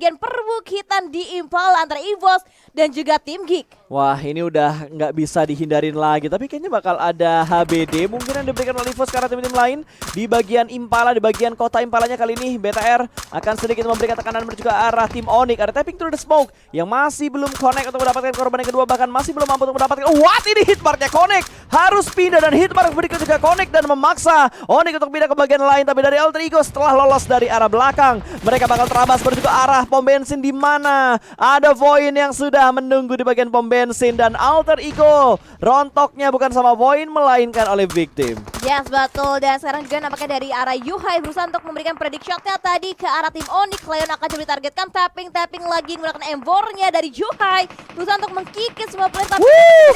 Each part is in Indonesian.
bagian perbukitan di Impala antara EVOS dan juga tim Geek. Wah, ini udah nggak bisa dihindarin lagi. Tapi kayaknya bakal ada HBD mungkin yang diberikan oleh EVOS karena tim-tim lain. Di bagian Impala, di bagian kota Impalanya kali ini BTR akan sedikit memberikan tekanan menuju ke arah tim Onyx. Ada tapping through the smoke yang masih belum connect untuk mendapatkan korban yang kedua. Bahkan masih belum mampu untuk mendapatkan. What? Ini hitmarknya connect. Harus pindah dan hitmark berikut juga connect dan memaksa Onyx untuk pindah ke bagian lain. Tapi dari Alter Ego setelah lolos dari arah belakang, mereka bakal terabas menuju ke arah pom bensin di mana ada Void yang sudah menunggu di bagian pom bensin dan Alter Ego rontoknya bukan sama Void melainkan oleh Victim. Yes, betul. Dan sekarang juga nampaknya dari arah Yuhai berusaha untuk memberikan predict shotnya tadi ke arah tim Onyx. Leon akan coba ditargetkan, tapping lagi menggunakan M4-nya dari Yuhai. Berusaha untuk mengkikis semua play, tapi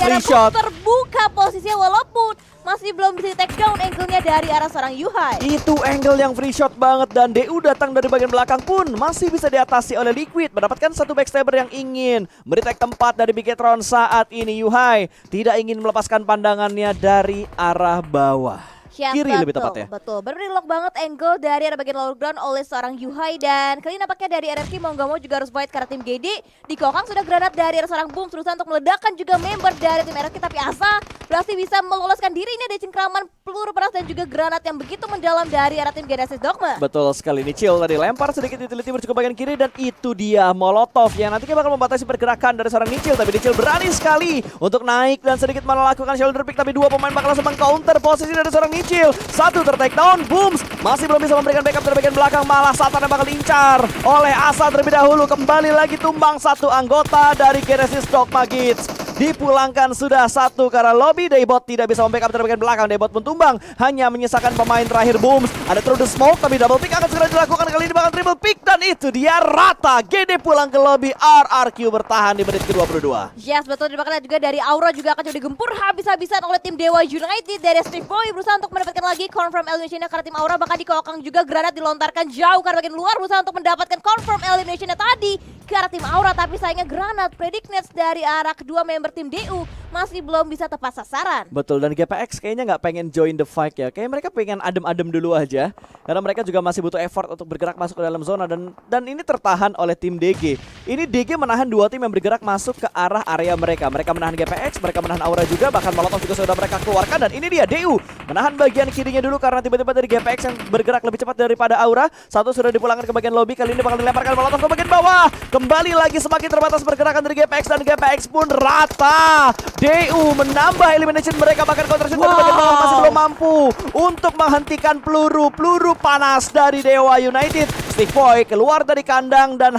free shot. terbuka posisinya walaupun masih belum bisa di take down angle-nya dari arah seorang Yuhai. Itu angle yang free shot banget dan DU datang dari bagian belakang pun masih bisa diatasi oleh Liquid. Mendapatkan satu backstabber yang ingin beri-take tempat dari Bigetron saat ini. Yuhai tidak ingin melepaskan pandangannya dari arah bawah. Yes, Kiri betul, lebih tepatnya. Betul, benar-benar lock banget angle dari arah bagian lower ground oleh seorang Yuhai. Dan kali ini nampaknya dari RRQ mau nggak mau juga harus fight karena tim GD. Di Kokang sudah granat dari arah seorang Boom berusaha untuk meledakkan juga member dari tim RRQ. Tapi Asa berhasil bisa meloloskan diri ini dari cengkraman peluru peras dan juga granat yang begitu mendalam dari arah tim Genesis Dogma. Betul sekali, ini Chill tadi lempar sedikit utility menuju ke bagian kiri dan itu dia Molotov yang nantinya bakal membatasi pergerakan dari seorang Nichil. Tapi Nichil berani sekali untuk naik dan sedikit melakukan shoulder pick, tapi dua pemain bakal langsung meng-counter posisi dari seorang Nichil. Satu ter-take down, Booms masih belum bisa memberikan backup dari bagian belakang, malah Satan yang bakal diincar oleh Asa terlebih dahulu. Kembali lagi tumbang satu anggota dari Genesis Dogma Kids. Dipulangkan sudah satu karena lobby. Daybot tidak bisa membackup dari bagian belakang. Daybot pun tumbang, hanya menyisakan pemain terakhir Booms. Ada through the smoke tapi double pick akan segera dilakukan. Kali ini bakal triple pick dan itu dia rata. GD pulang ke lobby, RRQ bertahan di menit ke-22. Yes, betul. Dibakar juga dari Aura juga akan coba digempur habis-habisan oleh tim Dewa United. Dari Steve Boy berusaha untuk mendapatkan lagi confirm elimination karena tim Aura, bahkan di Kokang juga granat dilontarkan jauh karena bagian luar berusaha untuk mendapatkan confirm elimination tadi ke arah tim Aura. Tapi sayangnya granat predict nets dari arah kedua member tim DU masih belum bisa tepat sasaran. Betul, dan GPX kayaknya nggak pengen join the fight ya. Kayak mereka pengen adem-adem dulu aja. Karena mereka juga masih butuh effort untuk bergerak masuk ke dalam zona. Dan ini tertahan oleh tim DG. Ini DG menahan dua tim yang bergerak masuk ke arah area mereka. Mereka menahan GPX, mereka menahan Aura juga. Bahkan Molotov juga sudah mereka keluarkan. Dan ini dia DU menahan bagian kirinya dulu karena tiba-tiba dari GPX yang bergerak lebih cepat daripada Aura. Satu sudah dipulangkan ke bagian lobby. Kali ini bakal dilemparkan Molotov ke bagian bawah. Kembali lagi semakin terbatas pergerakan dari GPX dan GPX pun rata. DU menambah elimination mereka, bahkan counter shoot dari bagian bawah masih belum mampu untuk menghentikan peluru panas dari Dewa United. Steve Boy keluar dari kandang dan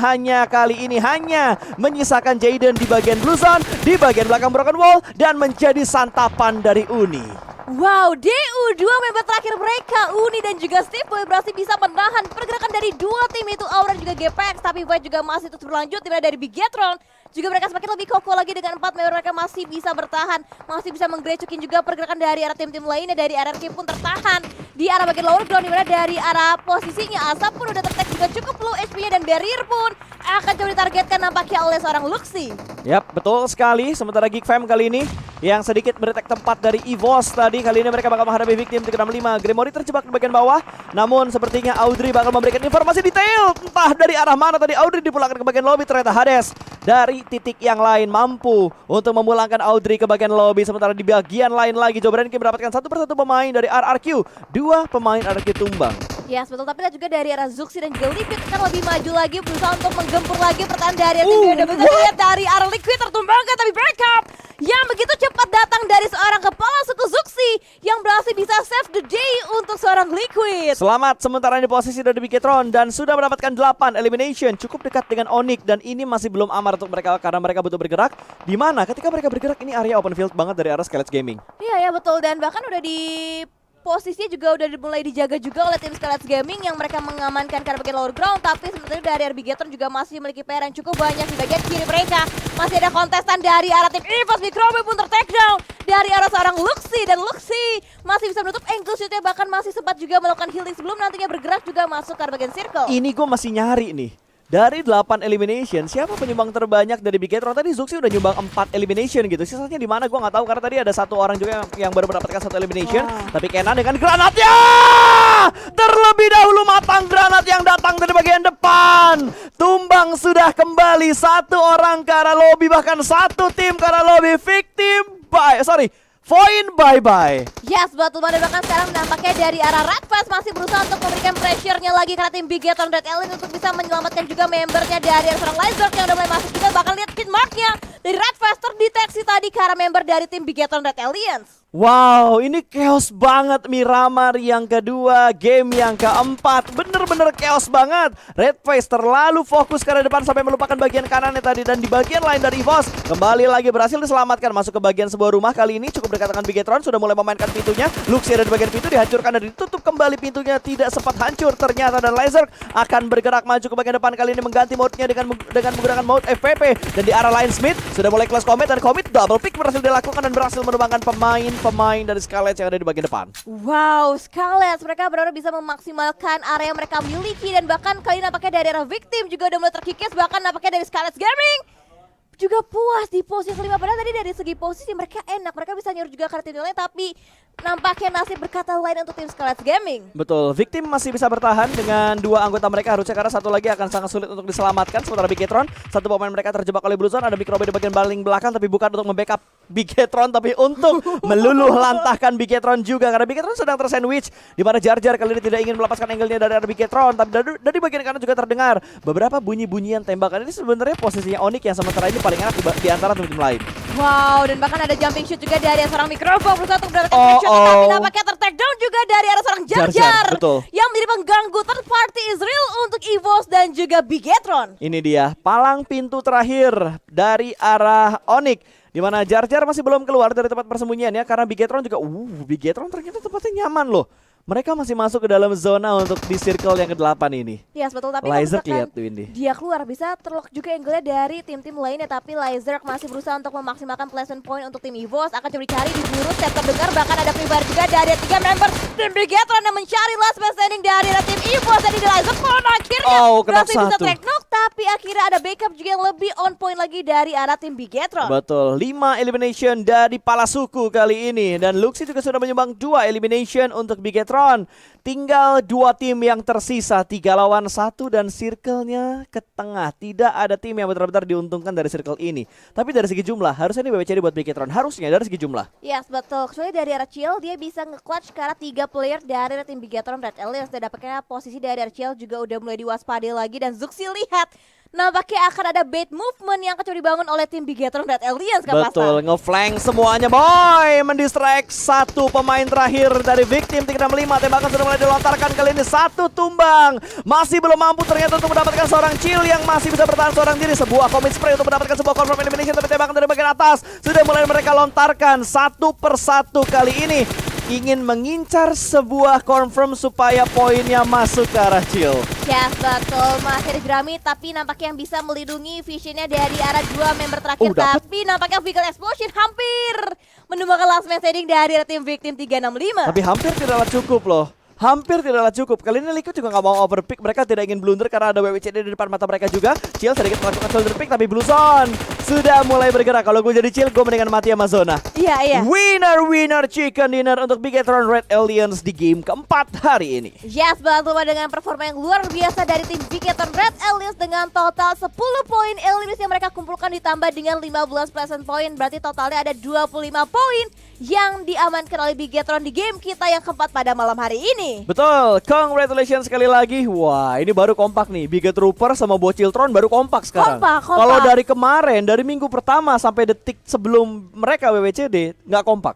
kali ini hanya menyisakan Jaden di bagian blue zone, di bagian belakang broken wall dan menjadi santapan dari Uni. Wow, DU dua member terakhir mereka, Uni dan juga Steve Boy berhasil bisa menahan pergerakan dari dua tim itu Aura dan juga GPX. Tapi Void juga masih terus berlanjut, dimana dari Bigetron juga mereka semakin lebih kokoh lagi dengan 4 member mereka masih bisa bertahan, masih bisa menggrecokin juga pergerakan dari arah tim-tim lainnya. Dari RRQ pun tertahan di arah bagian lower ground, dimana dari arah posisinya Asap pun udah tertek juga cukup low HP-nya dan barrier pun akan coba ditargetkan nampaknya oleh seorang Luxi. Yap, betul sekali. Sementara Geek Fam kali ini yang sedikit bertek tempat dari EVOS tadi. Kali ini mereka bakal menghadapi Victim 365. Gremory terjebak di bagian bawah. Namun sepertinya Audrey bakal memberikan informasi detail. Entah dari arah mana tadi Audrey dipulangkan ke bagian lobby. Ternyata Hades dari titik yang lain mampu untuk memulangkan Audrey ke bagian lobby. Sementara di bagian lain lagi Joe Brand mendapatkan satu persatu pemain dari RRQ. Dua pemain RRQ tumbang. Yes, betul. Tapi juga dari arah Zuxi dan juga Liquid akan lebih maju lagi, berusaha untuk menggempur lagi pertahanan dari tim Beda. Bisa dilihat dari arah Liquid tertumbangkan, tapi backup yang begitu cepat datang dari seorang kepala suku Zuxi yang berhasil bisa save the day untuk seorang Liquid. Selamat sementara di posisi dari Bigetron dan sudah mendapatkan 8 elimination, cukup dekat dengan Onyx dan ini masih belum aman untuk mereka karena mereka butuh bergerak. Di mana ketika mereka bergerak ini area open field banget dari arah Skelet Gaming. Iya ya betul, dan bahkan udah di posisinya juga udah mulai dijaga juga oleh tim Skelet Gaming yang mereka mengamankan karena bagian lower ground. Tapi sebenarnya dari Bigetron juga masih memiliki PR yang cukup banyak di bagian kiri mereka. Masih ada kontestan dari arah tim EVOS. Microbe pun ter-take down dari arah seorang Luxi, dan Luxi masih bisa menutup angle shootnya, bahkan masih sempat juga melakukan healing sebelum nantinya bergerak juga masuk ke bagian circle. Ini gue masih nyari nih. Dari 8 elimination, siapa penyumbang terbanyak dari Bigetron? Tadi Zuxi udah nyumbang 4 elimination gitu. Sisanya di mana gua nggak tahu karena tadi ada satu orang juga yang baru mendapatkan 1 elimination. Tapi Kenan dengan granatnya terlebih dahulu matang granat yang datang dari bagian depan. Tumbang sudah kembali satu orang ke arah lobby, bahkan satu tim ke arah lobby. Victim Void bye-bye. Yes, betul banget. Bahkan sekarang nampaknya dari arah Redfest masih berusaha untuk memberikan pressure-nya lagi karena tim Bigetron Red Alliance untuk bisa menyelamatkan juga membernya dari seorang Lizard yang udah mulai masuk juga. Bahkan lihat pin mark-nya dari Redfest terdeteksi tadi ke arah member dari tim Bigetron Red Alliance. Wow, ini chaos banget. Miramar yang kedua, game yang keempat, bener-bener chaos banget. Redface terlalu fokus ke arah depan sampai melupakan bagian kanannya tadi. Dan di bagian lain dari EVOS kembali lagi berhasil diselamatkan masuk ke bagian sebuah rumah. Kali ini cukup dikatakan Bigetron sudah mulai memainkan pintunya. Luxi ada di bagian pintu, dihancurkan dan ditutup kembali pintunya. Tidak sempat hancur ternyata, dan Laser akan bergerak maju ke bagian depan. Kali ini mengganti mode-nya dengan menggunakan mode FPP. Dan di arah lain Smith sudah mulai close combat, dan Commit double pick berhasil dilakukan dan berhasil menumbangkan pemain dari Scarlet yang ada di bagian depan. Wow, Scarlet mereka benar-benar bisa memaksimalkan area yang mereka miliki, dan bahkan kali ini nampaknya dari arah Victim juga udah mulai terkikis. Bahkan nampaknya dari Scarlet Gaming juga puas di posisi kelima. Padahal tadi dari segi posisi mereka enak, mereka bisa nyuruh juga ke tim lain, tapi nampaknya nasib berkata lain untuk tim Scarlet Gaming. Betul, Victim masih bisa bertahan dengan dua anggota mereka harusnya, karena satu lagi akan sangat sulit untuk diselamatkan. Sementara Bigetron, satu pemain mereka terjebak oleh Blue Zone. Ada Microbe di bagian paling belakang, tapi bukan untuk membackup Bigetron, tapi untuk meluluh lantahkan Bigetron juga, karena Bigetron sedang tersandwich di mana Jar Jar kali ini tidak ingin melepaskan angle-nya dari arah Bigetron. Tapi dari bagian kanan juga terdengar beberapa bunyi-bunyian tembakan. Ini sebenarnya posisinya Onyx yang sementara ini paling enak di antara tim-tim lain. Wow, dan bahkan ada jumping shoot juga dari seorang Microbe berusaha untuk mendapatkan pressure, tapi nampaknya ter-takedown juga dari arah seorang Jar Jar yang menjadi pengganggu third party Israel untuk EVOS dan juga Bigetron. Ini dia palang pintu terakhir dari arah Onyx, di mana Jar Jar masih belum keluar dari tempat persembunyiannya karena Bigetron juga Bigetron ternyata tempatnya nyaman loh. Mereka masih masuk ke dalam zona untuk di circle yang ke-8 ini. Yes, betul, tapi Lizard lihat tuh ini. Dia keluar bisa terlock juga angle-nya dari tim-tim lainnya, tapi Lizard masih berusaha untuk memaksimalkan placement point untuk tim EVOS. Akan coba dicari di buru step terdengar, bahkan ada pribadi juga dari 3 member tim Bigetron yang mencari last man standing dari tim EVOS. Jadi di Lizard pun akhirnya berhasil bisa track knock, tapi akhirnya ada backup juga yang lebih on point lagi dari arah tim Bigetron. Betul, 5 elimination dari Palasuku kali ini, dan Luxi juga sudah menyumbang 2 elimination untuk Bigetron. Tinggal 2 tim yang tersisa, 3 lawan 1 dan circle-nya ke tengah. Tidak ada tim yang benar-benar diuntungkan dari circle ini. Tapi dari segi jumlah, harusnya ini BBCD buat Bigetron. Harusnya dari segi jumlah. Yes, betul. Kecuali dari arah Chill, dia bisa nge-clutch ke arah 3 player dari tim Bigetron Red Alliance. Dan dapatnya posisi dari arah Chill juga udah mulai diwaspadai lagi. Dan Zuxi lihat nampaknya akan ada bait movement yang akan dibangun oleh tim Bigetron Red Alliance. Betul, ngeflank semuanya boy. Mendistract satu pemain terakhir dari Victim 365. Tembakan sudah mulai dilontarkan, kali ini 1 tumbang. Masih belum mampu ternyata untuk mendapatkan seorang Chill yang masih bisa bertahan seorang diri. Sebuah commit spray untuk mendapatkan sebuah confirm elimination, tapi tembakan dari bagian atas sudah mulai mereka lontarkan satu persatu. Kali ini ingin mengincar sebuah confirm supaya poinnya masuk ke arah Chill. Yes, betul. Masih ada Jerami, tapi nampaknya yang bisa melindungi visionnya dari arah 2 member terakhir. Tapi nampaknya Vehicle Explosion hampir menumbangkan last man standing dari tim Victim 365. Tapi hampir tidaklah cukup loh. Hampir tidaklah cukup. Kali ini Liquid juga nggak mau overpick. Mereka tidak ingin blunder karena ada WWCD di depan mata mereka juga. Chill sedikit melakukan shoulder pick, tapi Blue Zone sudah mulai bergerak. Kalau gue jadi Chill, gue mendingan mati sama zona. Iya. Winner chicken dinner untuk Bigetron Red Alliance di game keempat hari ini. Yes, betul, dengan performa yang luar biasa dari tim Bigetron Red Alliance dengan total 10 poin eliminasi yang mereka kumpulkan ditambah dengan 15 placement point. Berarti totalnya ada 25 poin yang diamankan oleh Bigetron di game kita yang keempat pada malam hari ini. Betul, congratulations sekali lagi. Wah, ini baru kompak nih. Bigetrooper sama Bociltron baru kompak sekarang. Kompak. Kalau dari kemarin, dari minggu pertama sampai detik sebelum mereka WWCD, nggak kompak.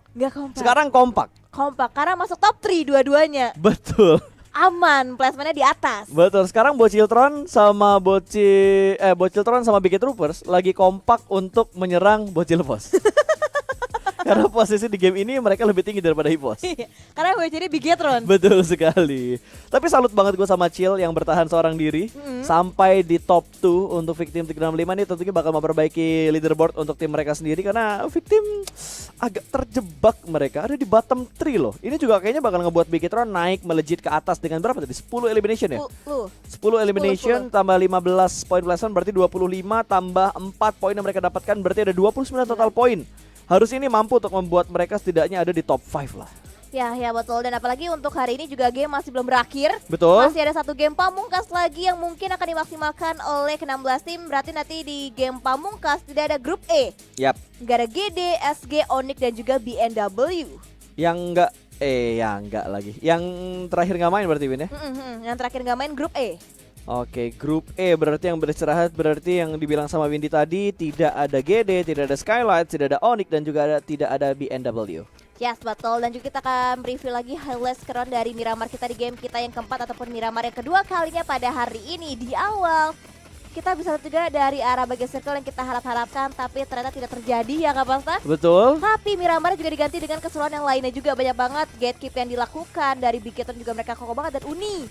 Sekarang kompak. Kompak, karena masuk top 3 dua-duanya. Betul. Aman, placementnya di atas. Betul, sekarang Bociltron sama Bociltron sama Bigetroopers lagi kompak untuk menyerang Bocil Boss. Karena posisi di game ini mereka lebih tinggi daripada Hipos. Karena gue jadi Bigetron. Betul sekali. Tapi salut banget gue sama Chill yang bertahan seorang diri sampai di top 2 untuk Victim 365 ini tentunya bakal memperbaiki leaderboard untuk tim mereka sendiri karena Victim agak terjebak mereka ada di bottom 3 loh. Ini juga kayaknya bakal ngebuat Bigetron naik melejit ke atas dengan berapa tadi? 10 elimination ya? 10 elimination 10. tambah 15 poin placement berarti 25 tambah 4 poin yang mereka dapatkan berarti ada 29 total poin. Harus ini mampu untuk membuat mereka setidaknya ada di top 5 lah. Ya betul, dan apalagi untuk hari ini juga game masih belum berakhir. Betul. Masih ada satu game pamungkas lagi yang mungkin akan dimaksimalkan oleh ke-16 tim. Berarti nanti di game pamungkas tidak ada grup E. Yap. Gak ada GD, SG, Onyx dan juga BNW. Yang enggak lagi. Yang terakhir nggak main berarti Win ya? Yang terakhir gak main grup E. Oke, grup E berarti yang beristirahat berarti yang dibilang sama Windy tadi tidak ada GD, tidak ada Skylight, tidak ada Onyx dan juga tidak ada BNW. Yes, betul. Dan juga kita akan review lagi highlight screen dari Miramar kita di game kita yang keempat ataupun Miramar yang kedua kalinya pada hari ini. Di awal kita bisa lihat juga dari arah bagian circle yang kita harap-harapkan tapi ternyata tidak terjadi ya Kak Pasta. Betul. Tapi Miramar juga diganti dengan keseruan yang lainnya juga banyak banget. Gatekeep yang dilakukan dari Bigetron juga mereka kokoh banget dan Uni.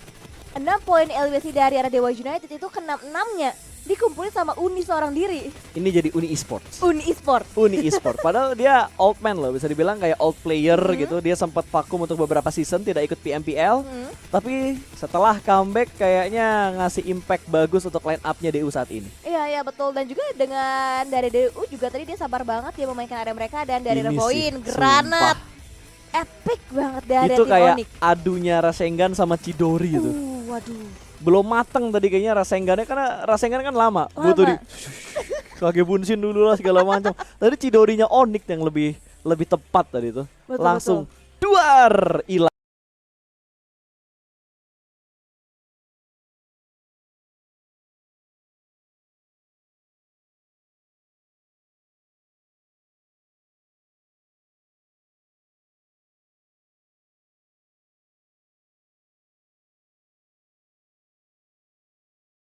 6 poin LWC dari arah Dewa United itu ke-6-nya dikumpulin sama Uni seorang diri. Ini jadi Uni Esports. Uni Esport. Uni Esports. Padahal dia old man loh, bisa dibilang kayak old player gitu. Dia sempat vakum untuk beberapa season tidak ikut PMPL. Tapi setelah comeback kayaknya ngasih impact bagus untuk line up-nya DU saat ini. Iya betul, dan juga dengan dari DU juga tadi dia sabar banget dia memainkan area mereka dan dari Ini Revoin, sih, Granat. Epic banget dari itu tim kayak Onyx. adunya Rasengan sama Chidori gitu. Waduh. Belum mateng tadi kayaknya Rasengannya karena Rasengan kan lama. Butuh di kage bunsin dulu lah segala macam. Tadi Chidorinya Onyx yang lebih tepat tadi itu. Betul, Langsung duar hilang.